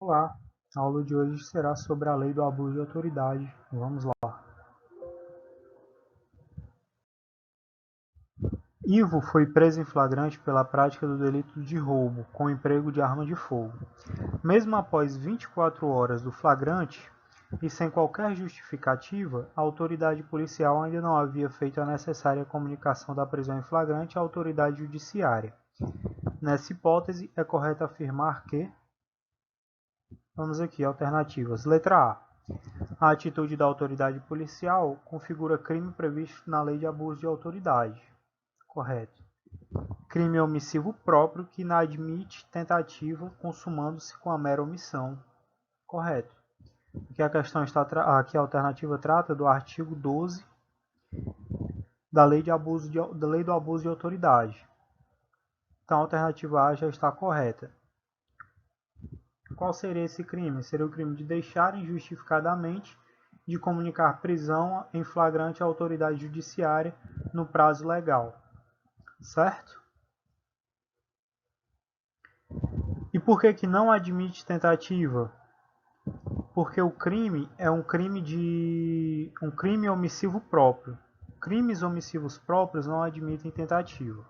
Olá, a aula de hoje será sobre a lei do abuso de autoridade. Vamos lá. Ivo foi preso em flagrante pela prática do delito de roubo com emprego de arma de fogo. Mesmo após 24 horas do flagrante e sem qualquer justificativa, a autoridade policial ainda não havia feito a necessária comunicação da prisão em flagrante à autoridade judiciária. Nessa hipótese, é correto afirmar que... Vamos aqui, alternativas. Letra A. A atitude da autoridade policial configura crime previsto na Lei de Abuso de Autoridade. Correto. Crime omissivo próprio que inadmite tentativa consumando-se com a mera omissão. Correto. Aqui a alternativa trata do artigo 12 da Lei do Abuso de Autoridade. Então a alternativa A já está correta. Qual seria esse crime? Seria o crime de deixar injustificadamente de comunicar prisão em flagrante à autoridade judiciária no prazo legal, certo? E por que não admite tentativa? Porque o crime é um crime omissivo próprio. Crimes omissivos próprios não admitem tentativa.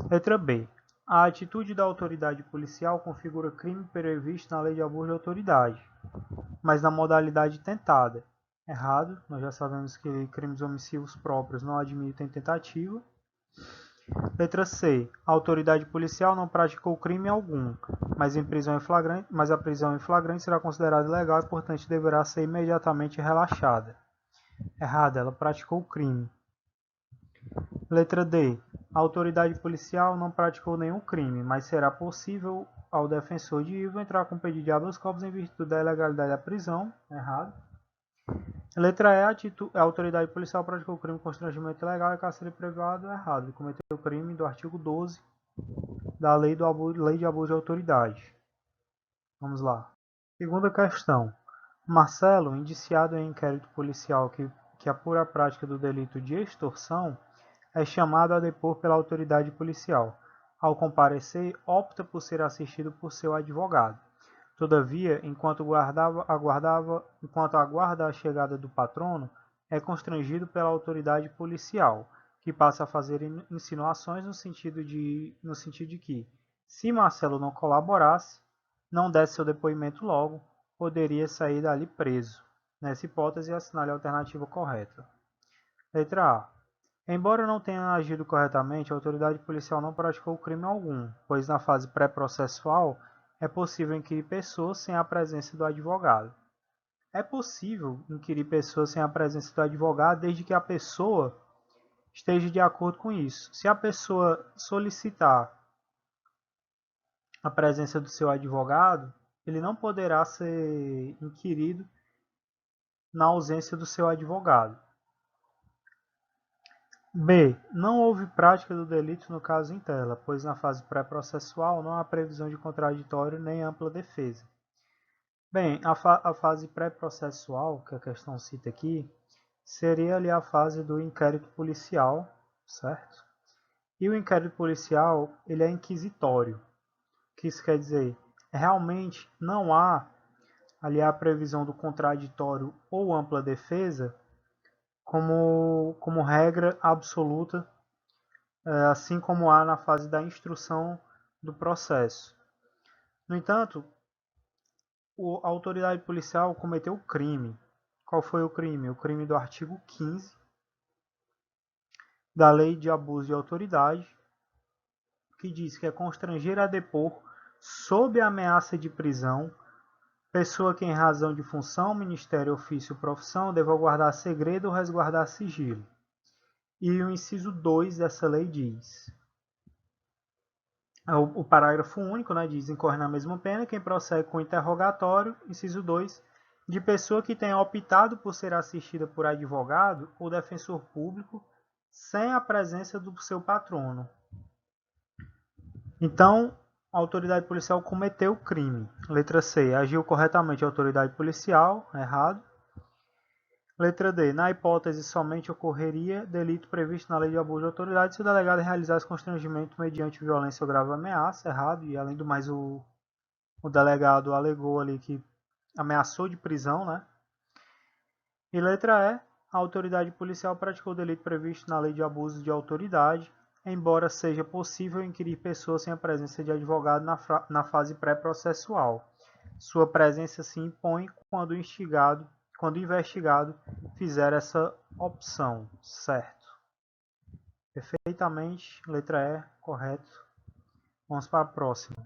Letra B. A atitude da autoridade policial configura crime previsto na Lei de Abuso de Autoridade, mas na modalidade tentada. Errado, nós já sabemos que crimes omissivos próprios não admitem tentativa. Letra C. A autoridade policial não praticou crime algum, mas a prisão em flagrante será considerada ilegal e, portanto, deverá ser imediatamente relaxada. Errado, ela praticou o crime. Letra D. A autoridade policial não praticou nenhum crime, mas será possível ao defensor de Ivo entrar com pedido de habeas corpus em virtude da ilegalidade da prisão. Errado. Letra E. A autoridade policial praticou crime de constrangimento ilegal e cárcere privado. Errado. Ele cometeu o crime do artigo 12 da Lei de Abuso de Autoridade. Vamos lá. Segunda questão. Marcelo, indiciado em inquérito policial que apura a prática do delito de extorsão, é chamado a depor pela autoridade policial. Ao comparecer, opta por ser assistido por seu advogado. Todavia, enquanto aguarda a chegada do patrono, é constrangido pela autoridade policial, que passa a fazer insinuações no sentido de que, se Marcelo não colaborasse, não desse seu depoimento logo, poderia sair dali preso. Nessa hipótese, assinale a alternativa correta. Letra A. Embora não tenha agido corretamente, a autoridade policial não praticou crime algum, pois na fase pré-processual é possível inquirir pessoas sem a presença do advogado. É possível inquirir pessoas sem a presença do advogado desde que a pessoa esteja de acordo com isso. Se a pessoa solicitar a presença do seu advogado, ele não poderá ser inquirido na ausência do seu advogado. B. Não houve prática do delito no caso em tela, pois na fase pré-processual não há previsão de contraditório nem ampla defesa. Bem, a fase pré-processual, que a questão cita aqui, seria ali a fase do inquérito policial, certo? E o inquérito policial, ele é inquisitório. O que isso quer dizer? Realmente não há ali a previsão do contraditório ou ampla defesa como regra absoluta, assim como há na fase da instrução do processo. No entanto, a autoridade policial cometeu crime. Qual foi o crime? O crime do artigo 15 da Lei de Abuso de Autoridade, que diz que é constranger a depor, sob ameaça de prisão, pessoa que em razão de função, ministério, ofício ou profissão deva guardar segredo ou resguardar sigilo. E o inciso 2 dessa lei diz: o parágrafo único, né, diz: incorre na mesma pena quem prossegue com interrogatório, inciso 2, de pessoa que tenha optado por ser assistida por advogado ou defensor público sem a presença do seu patrono. Então, a autoridade policial cometeu crime. Letra C. Agiu corretamente a autoridade policial. Errado. Letra D. Na hipótese somente ocorreria delito previsto na lei de abuso de autoridade se o delegado realizasse constrangimento mediante violência ou grave ameaça. Errado. E além do mais, o delegado alegou ali que ameaçou de prisão, né? E letra E, a autoridade policial praticou o delito previsto na lei de abuso de autoridade, embora seja possível inquirir pessoas sem a presença de advogado na fase pré-processual. Sua presença se impõe quando o investigado fizer essa opção, certo? Perfeitamente, letra E, correto. Vamos para a próxima.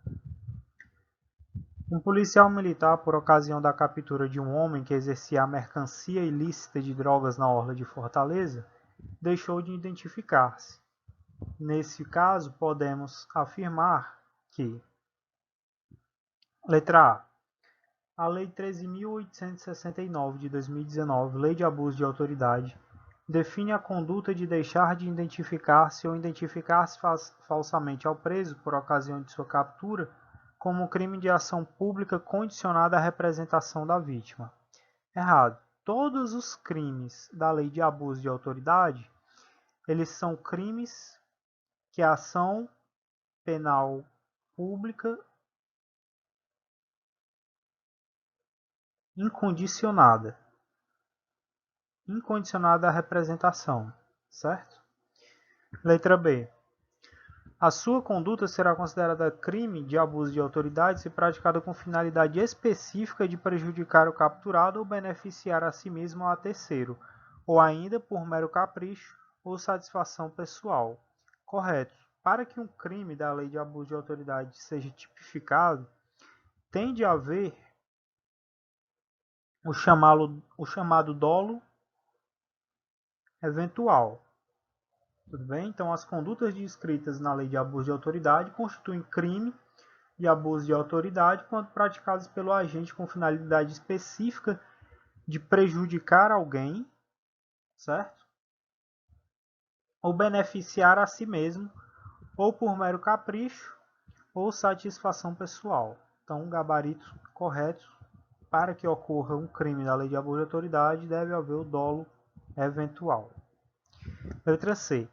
Um policial militar, por ocasião da captura de um homem que exercia a mercancia ilícita de drogas na orla de Fortaleza, deixou de identificar-se. Nesse caso, podemos afirmar que, letra A Lei 13.869 de 2019, Lei de Abuso de Autoridade, define a conduta de deixar de identificar-se ou identificar-se falsamente ao preso por ocasião de sua captura como crime de ação pública condicionada à representação da vítima. Errado. Todos os crimes da Lei de Abuso de Autoridade, eles são crimes que a ação penal pública incondicionada à representação, certo? Letra B. A sua conduta será considerada crime de abuso de autoridade se praticada com finalidade específica de prejudicar o capturado ou beneficiar a si mesmo ou a terceiro, ou ainda por mero capricho ou satisfação pessoal. Correto. Para que um crime da lei de abuso de autoridade seja tipificado, tem de haver o chamado dolo eventual. Tudo bem? Então, as condutas descritas na lei de abuso de autoridade constituem crime de abuso de autoridade quando praticados pelo agente com finalidade específica de prejudicar alguém, certo? Ou beneficiar a si mesmo, ou por mero capricho ou satisfação pessoal. Então, um gabarito correto para que ocorra um crime da lei de abuso de autoridade deve haver o dolo eventual. Letra C.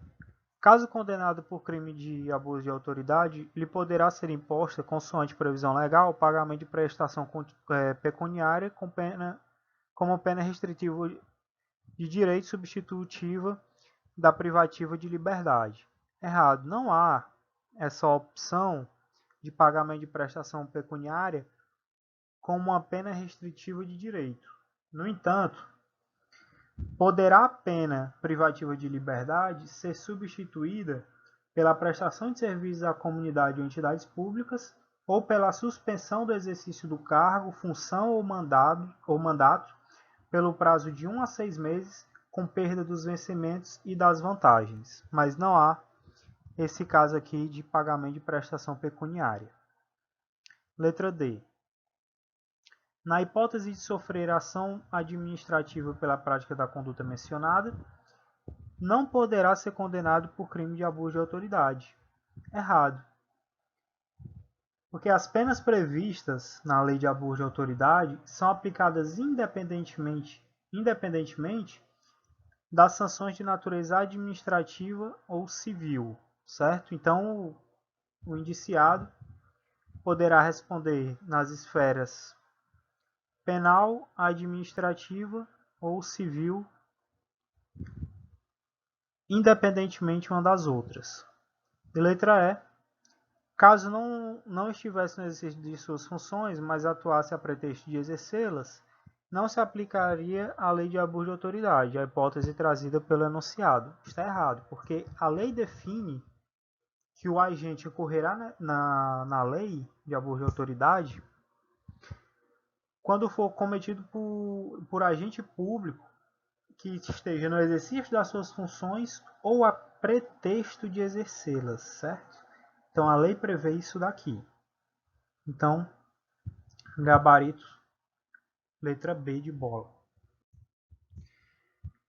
Caso condenado por crime de abuso de autoridade, lhe poderá ser imposta, consoante previsão legal, o pagamento de prestação pecuniária como pena restritiva de direito substitutiva da privativa de liberdade. Errado. Não há essa opção de pagamento de prestação pecuniária como uma pena restritiva de direito. No entanto, poderá a pena privativa de liberdade ser substituída pela prestação de serviços à comunidade ou entidades públicas ou pela suspensão do exercício do cargo, função ou mandato pelo prazo de 1 a 6 meses, com perda dos vencimentos e das vantagens. Mas não há esse caso aqui de pagamento de prestação pecuniária. Letra D. Na hipótese de sofrer ação administrativa pela prática da conduta mencionada, não poderá ser condenado por crime de abuso de autoridade. Errado. Porque as penas previstas na lei de abuso de autoridade são aplicadas independentemente das sanções de natureza administrativa ou civil, certo? Então, o indiciado poderá responder nas esferas penal, administrativa ou civil, independentemente uma das outras. E letra E. Caso não estivesse no exercício de suas funções, mas atuasse a pretexto de exercê-las, não se aplicaria a lei de abuso de autoridade, a hipótese trazida pelo enunciado. Está errado, porque a lei define que o agente incorrerá na lei de abuso de autoridade quando for cometido por agente público que esteja no exercício das suas funções ou a pretexto de exercê-las, certo? Então, a lei prevê isso daqui. Então, gabarito, letra B de bola.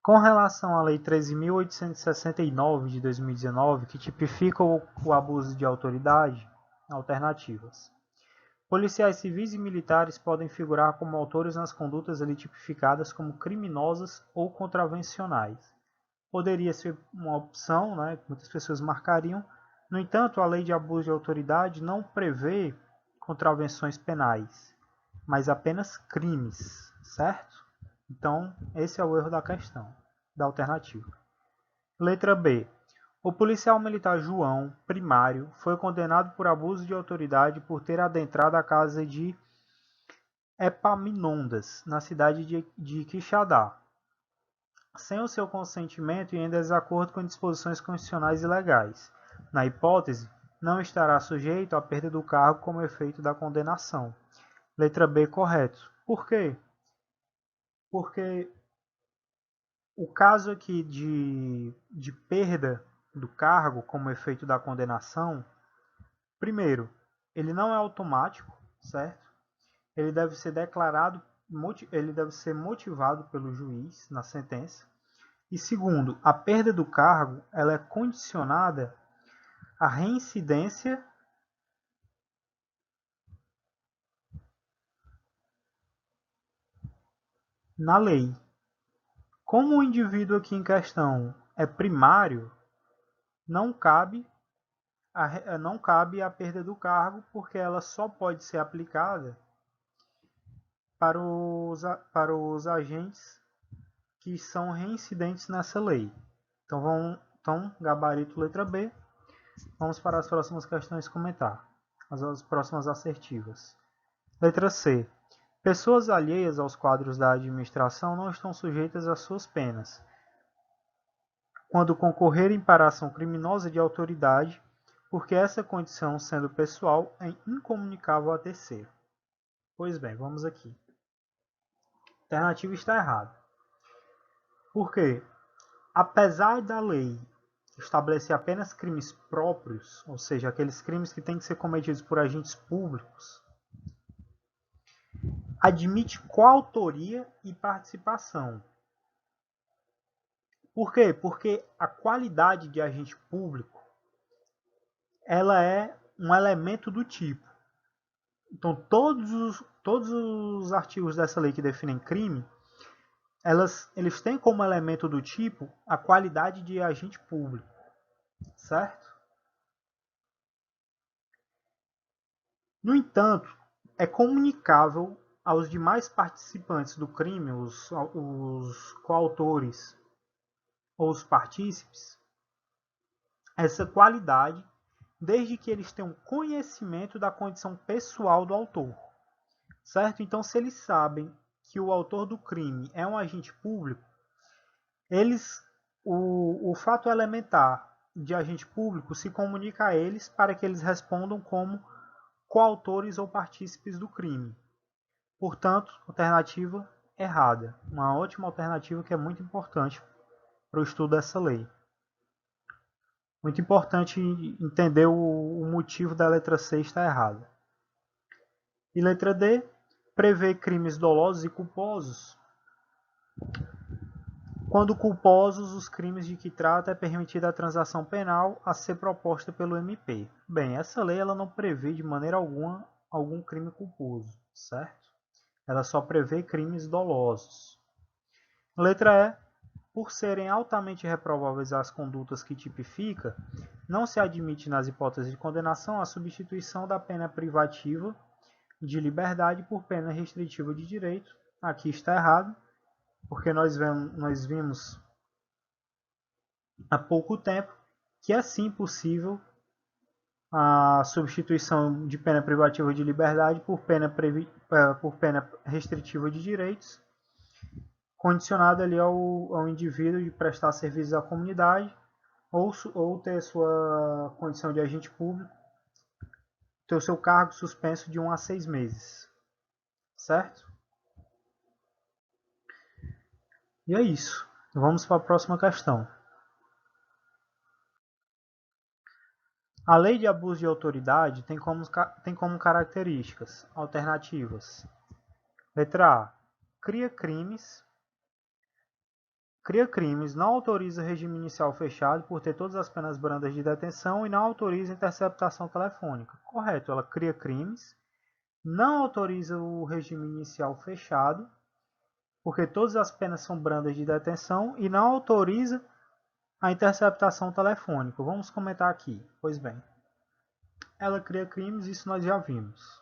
Com relação à Lei 13.869 de 2019, que tipifica o abuso de autoridade, alternativas. Policiais civis e militares podem figurar como autores nas condutas ali tipificadas como criminosas ou contravencionais. Poderia ser uma opção, né, que muitas pessoas marcariam. No entanto, a lei de abuso de autoridade não prevê contravenções penais, mas apenas crimes, certo? Então, esse é o erro da questão, da alternativa. Letra B. O policial militar João Primário foi condenado por abuso de autoridade por ter adentrado a casa de Epaminondas, na cidade de Quixadá, sem o seu consentimento e em desacordo com disposições constitucionais e legais. Na hipótese, não estará sujeito à perda do cargo como efeito da condenação. Letra B, correto. Por quê? Porque o caso aqui de perda do cargo como efeito da condenação, primeiro, ele não é automático, certo? Ele deve ser declarado, ele deve ser motivado pelo juiz na sentença. E segundo, a perda do cargo ela é condicionada à reincidência na lei. Como o indivíduo aqui em questão é primário, não cabe a perda do cargo, porque ela só pode ser aplicada para os agentes que são reincidentes nessa lei. Então, gabarito letra B. Vamos para as próximas questões comentar. As próximas assertivas. Letra C. Pessoas alheias aos quadros da administração não estão sujeitas às suas penas, quando concorrerem para ação criminosa de autoridade, porque essa condição, sendo pessoal, é incomunicável a terceiro. Pois bem, vamos aqui. A alternativa está errada. Por quê? Apesar da lei estabelecer apenas crimes próprios, ou seja, aqueles crimes que têm que ser cometidos por agentes públicos, admite coautoria e participação. Por quê? Porque a qualidade de agente público ela é um elemento do tipo. Então, todos os artigos dessa lei que definem crime, eles têm como elemento do tipo a qualidade de agente público, certo? No entanto, é comunicável aos demais participantes do crime, os coautores ou os partícipes, essa qualidade, desde que eles tenham conhecimento da condição pessoal do autor, certo? Então, se eles sabem que o autor do crime é um agente público, o fato elementar de agente público se comunica a eles para que eles respondam como coautores ou partícipes do crime. Portanto, alternativa errada. Uma ótima alternativa que é muito importante para o estudo dessa lei. Muito importante entender o motivo da letra C estar errada. E letra D, prevê crimes dolosos e culposos. Quando culposos, os crimes de que trata é permitida a transação penal a ser proposta pelo MP. Bem, essa lei ela não prevê de maneira alguma algum crime culposo, certo? Ela só prevê crimes dolosos. Letra E. Por serem altamente reprováveis as condutas que tipifica, não se admite nas hipóteses de condenação a substituição da pena privativa de liberdade por pena restritiva de direito. Aqui está errado, porque nós vimos há pouco tempo que é sim possível a substituição de pena privativa de liberdade por pena restritiva de direitos, condicionado ali ao indivíduo de prestar serviços à comunidade ou ter sua condição de agente público, ter o seu cargo suspenso de 1 a 6 meses. Certo? E é isso. Vamos para a próxima questão. A lei de abuso de autoridade tem como características alternativas. Letra A. Cria crimes, não autoriza regime inicial fechado por ter todas as penas brandas de detenção e não autoriza interceptação telefônica. Correto, ela cria crimes, não autoriza o regime inicial fechado, porque todas as penas são brandas de detenção e não autoriza a interceptação telefônica. Vamos comentar aqui. Pois bem, ela cria crimes, isso nós já vimos.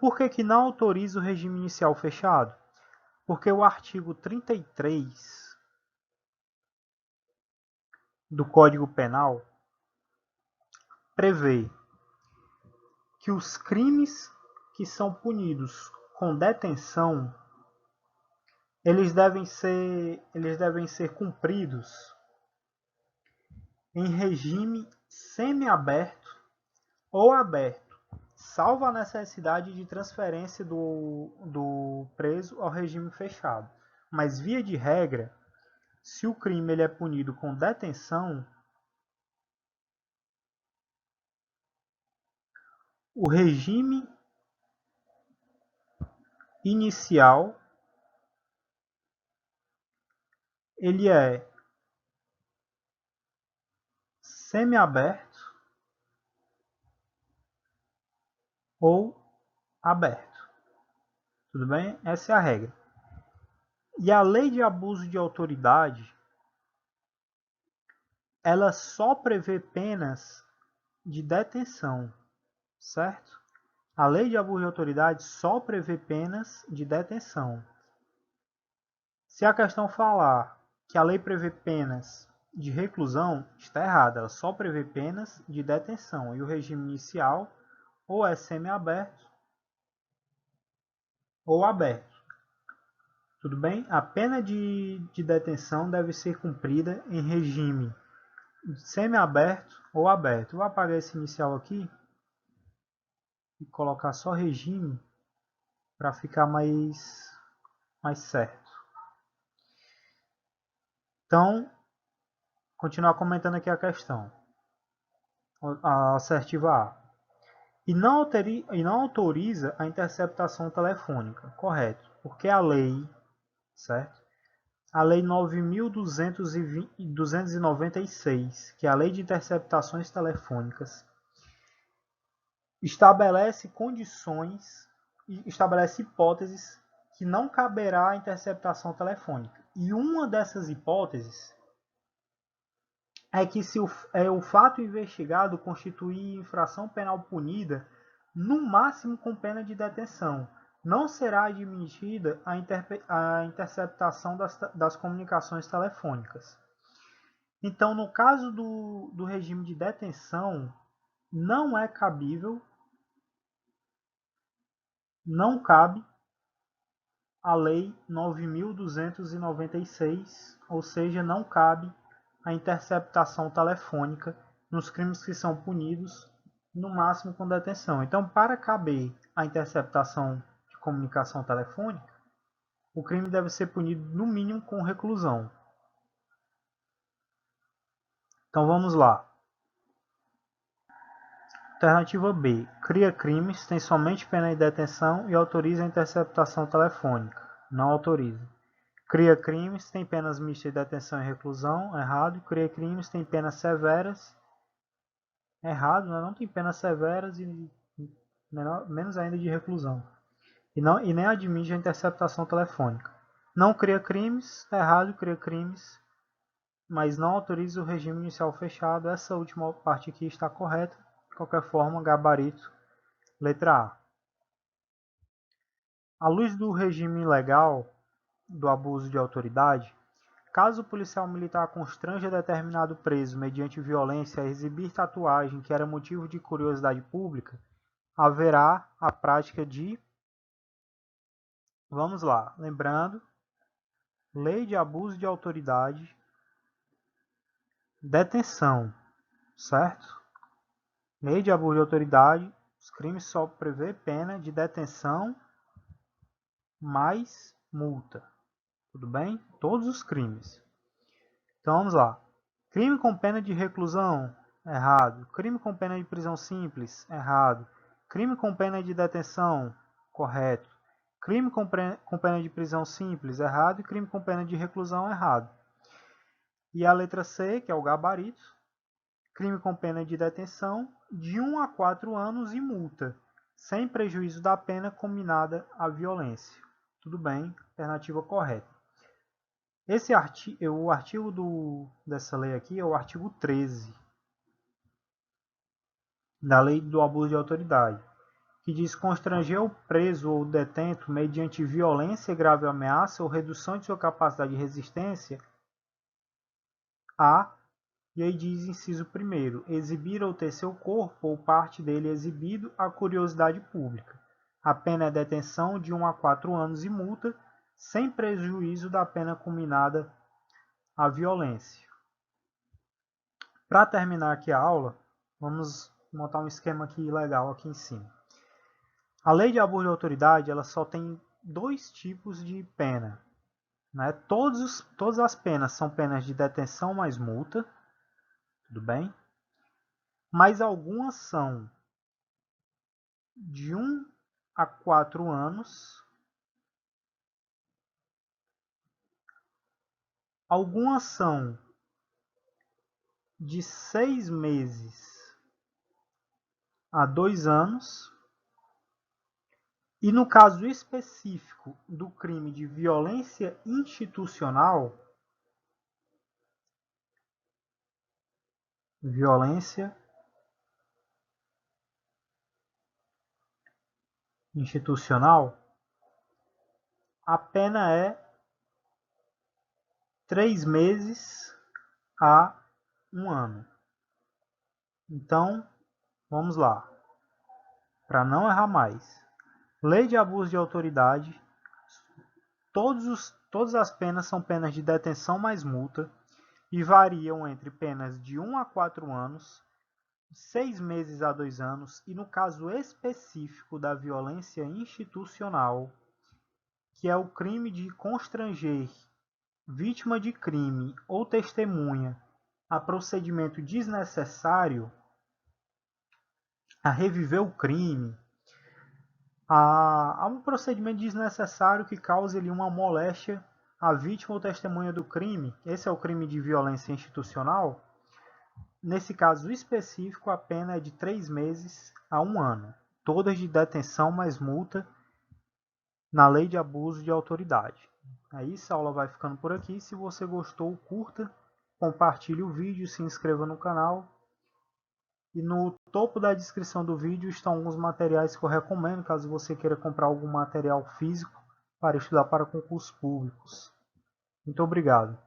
Por que que não autoriza o regime inicial fechado? Porque o artigo 33 do Código Penal prevê que os crimes que são punidos com detenção, eles devem ser cumpridos em regime semiaberto ou aberto, salvo a necessidade de transferência do preso ao regime fechado. Mas, via de regra, se o crime ele é punido com detenção, o regime inicial ele é semiaberto ou aberto. Tudo bem? Essa é a regra. E a lei de abuso de autoridade, ela só prevê penas de detenção, certo? A lei de abuso de autoridade só prevê penas de detenção. Se a questão falar que a lei prevê penas de reclusão, está errada. Ela só prevê penas de detenção. E o regime inicial ou é semiaberto ou aberto. Tudo bem? A pena de detenção deve ser cumprida em regime semiaberto ou aberto. Vou apagar esse inicial aqui e colocar só regime para ficar mais certo. Então, continuar comentando aqui a questão. A assertiva A. E não autoriza a interceptação telefônica. Correto. Porque a lei, certo? A lei 9.296, que é a lei de interceptações telefônicas, estabelece condições e estabelece hipóteses que não caberá a interceptação telefônica. E uma dessas hipóteses é que se o fato investigado constituir infração penal punida, no máximo com pena de detenção, não será admitida a interceptação das comunicações telefônicas. Então, no caso do regime de detenção, não é cabível, não cabe a lei 9.296, ou seja, não cabe a interceptação telefônica nos crimes que são punidos no máximo com detenção. Então, para caber a interceptação de comunicação telefônica, o crime deve ser punido no mínimo com reclusão. Então vamos lá. Alternativa B. Cria crimes, tem somente pena de detenção e autoriza a interceptação telefônica. Não autoriza. Cria crimes, tem penas mistas de detenção e reclusão. Errado. Cria crimes, tem penas severas. Errado, né? Não tem penas severas e menos ainda de reclusão. E nem admite a interceptação telefônica. Não cria crimes. Errado, cria crimes, mas não autoriza o regime inicial fechado. Essa última parte aqui está correta. De qualquer forma, gabarito, letra A. À luz do regime legal do abuso de autoridade, caso o policial militar constranja determinado preso mediante violência a exibir tatuagem que era motivo de curiosidade pública, haverá a prática de... Vamos lá, lembrando, lei de abuso de autoridade, detenção, certo? Lei de abuso de autoridade, os crimes só prevê pena de detenção mais multa. Tudo bem? Todos os crimes. Então vamos lá. Crime com pena de reclusão, errado. Crime com pena de prisão simples, errado. Crime com pena de detenção, correto. Crime com pena de prisão simples, errado. E crime com pena de reclusão, errado. E a letra C, que é o gabarito. Crime com pena de detenção, de 1 a 4 anos e multa, sem prejuízo da pena combinada à violência. Tudo bem, alternativa correta. O artigo dessa lei aqui é o artigo 13 da lei do abuso de autoridade, que diz constranger o preso ou detento mediante violência, grave ameaça ou redução de sua capacidade de resistência a, e aí diz inciso 1º, exibir ou ter seu corpo ou parte dele exibido à curiosidade pública. A pena é detenção de 1 a 4 anos e multa, sem prejuízo da pena combinada à violência. Para terminar aqui a aula, vamos montar um esquema aqui legal aqui em cima. A lei de abuso de autoridade ela só tem 2 tipos de pena. Né? Todas as penas são penas de detenção mais multa, tudo bem? Mas algumas são de 1 a 4 anos, algumas são de 6 meses a 2 anos, e no caso específico do crime de violência institucional, a pena é 3 meses a 1 ano. Então, vamos lá. Para não errar mais. Lei de abuso de autoridade. Todas as penas são penas de detenção mais multa e variam entre penas de 1 a 4 anos, 6 meses a 2 anos e, no caso específico da violência institucional, que é o crime de constranger vítima de crime ou testemunha a procedimento desnecessário, a reviver o crime, a um procedimento desnecessário que cause ali uma moléstia à vítima ou testemunha do crime. Esse é o crime de violência institucional. Nesse caso específico, a pena é de 3 meses a 1 ano, todas de detenção mais multa na lei de abuso de autoridade. É isso, a aula vai ficando por aqui. Se você gostou, curta, compartilhe o vídeo, se inscreva no canal. E no topo da descrição do vídeo estão alguns materiais que eu recomendo, caso você queira comprar algum material físico para estudar para concursos públicos. Muito obrigado.